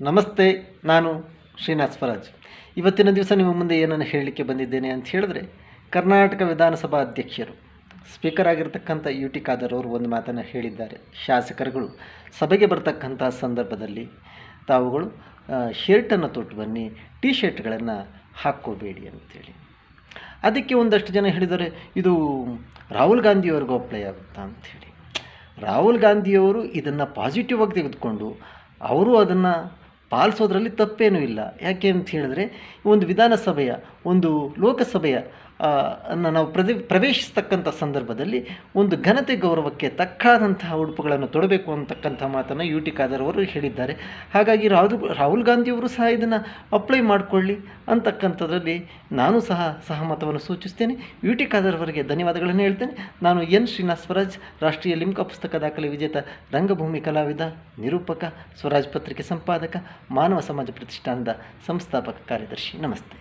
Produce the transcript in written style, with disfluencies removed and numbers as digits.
ನಮಸ್ತೆ. ನಾನು ಶ್ರೀನಾಥ್ ಸ್ವರಾಜ್. ಇವತ್ತಿನ ದಿವಸ ನಿಮ್ಮ ಮುಂದೆ ಏನನ್ನು ಹೇಳಲಿಕ್ಕೆ ಬಂದಿದ್ದೇನೆ ಅಂತ ಹೇಳಿದ್ರೆ, ಕರ್ನಾಟಕ ವಿಧಾನಸಭಾ ಅಧ್ಯಕ್ಷರು ಸ್ಪೀಕರ್ ಆಗಿರ್ತಕ್ಕಂಥ ಯು ಟಿ ಖಾದರ್ ಅವರು ಒಂದು ಮಾತನ್ನು ಹೇಳಿದ್ದಾರೆ. ಶಾಸಕರುಗಳು ಸಭೆಗೆ ಬರ್ತಕ್ಕಂಥ ಸಂದರ್ಭದಲ್ಲಿ ತಾವುಗಳು ಶರ್ಟನ್ನು ತೊಟ್ಟು ಬನ್ನಿ, ಟಿ ಶರ್ಟ್ಗಳನ್ನು ಹಾಕ್ಕೋಬೇಡಿ ಅಂತೇಳಿ. ಅದಕ್ಕೆ ಒಂದಷ್ಟು ಜನ ಹೇಳಿದ್ದಾರೆ, ಇದು ರಾಹುಲ್ ಗಾಂಧಿಯವ್ರಿಗೂ ಅಪ್ಲೈ ಆಗುತ್ತಾ ಅಂಥೇಳಿ. ರಾಹುಲ್ ಗಾಂಧಿಯವರು ಇದನ್ನು ಪಾಸಿಟಿವ್ ಆಗಿ ತೆಗೆದುಕೊಂಡು ಅವರು ಅದನ್ನು ಪಾಲಿಸೋದ್ರಲ್ಲಿ ತಪ್ಪೇನೂ ಇಲ್ಲ. ಯಾಕೆ ಅಂತ ಹೇಳಿದ್ರೆ, ಒಂದು ವಿಧಾನಸಭೆಯ ಒಂದು ಲೋಕಸಭೆಯ ನಾವು ಪ್ರವೇಶಿಸ್ತಕ್ಕಂಥ ಸಂದರ್ಭದಲ್ಲಿ ಒಂದು ಘನತೆ ಗೌರವಕ್ಕೆ ತಕ್ಕಾದಂತಹ ಉಡುಪುಗಳನ್ನು ತೊಡಬೇಕು ಅಂತಕ್ಕಂಥ ಮಾತನ್ನು ಯು ಟಿ ಖಾದರ್ ಅವರು ಹೇಳಿದ್ದಾರೆ. ಹಾಗಾಗಿ ರಾಹುಲ್ ಗಾಂಧಿಯವರು ಸಹ ಇದನ್ನು ಅಪ್ಲೈ ಮಾಡಿಕೊಳ್ಳಿ ಅಂತಕ್ಕಂಥದ್ರಲ್ಲಿ ನಾನು ಸಹ ಸಹಮತವನ್ನು ಸೂಚಿಸ್ತೇನೆ. ಯು ಟಿ ಖಾದರ್ ಅವರಿಗೆ ಧನ್ಯವಾದಗಳನ್ನು ಹೇಳ್ತೇನೆ. ನಾನು ಎನ್ ಶ್ರೀನಾಥ್ ಸ್ವರಾಜ್, ರಾಷ್ಟ್ರೀಯ ಲಿಮ್ಕಾ ಪುಸ್ತಕ ದಾಖಲೆ ವಿಜೇತ, ರಂಗಭೂಮಿ ಕಲಾವಿದ, ನಿರೂಪಕ, ಸ್ವರಾಜ್ ಪತ್ರಿಕೆ ಸಂಪಾದಕ, ಮಾನವ ಸಮಾಜ ಪ್ರತಿಷ್ಠಾನದ ಸಂಸ್ಥಾಪಕ ಕಾರ್ಯದರ್ಶಿ. ನಮಸ್ತೆ.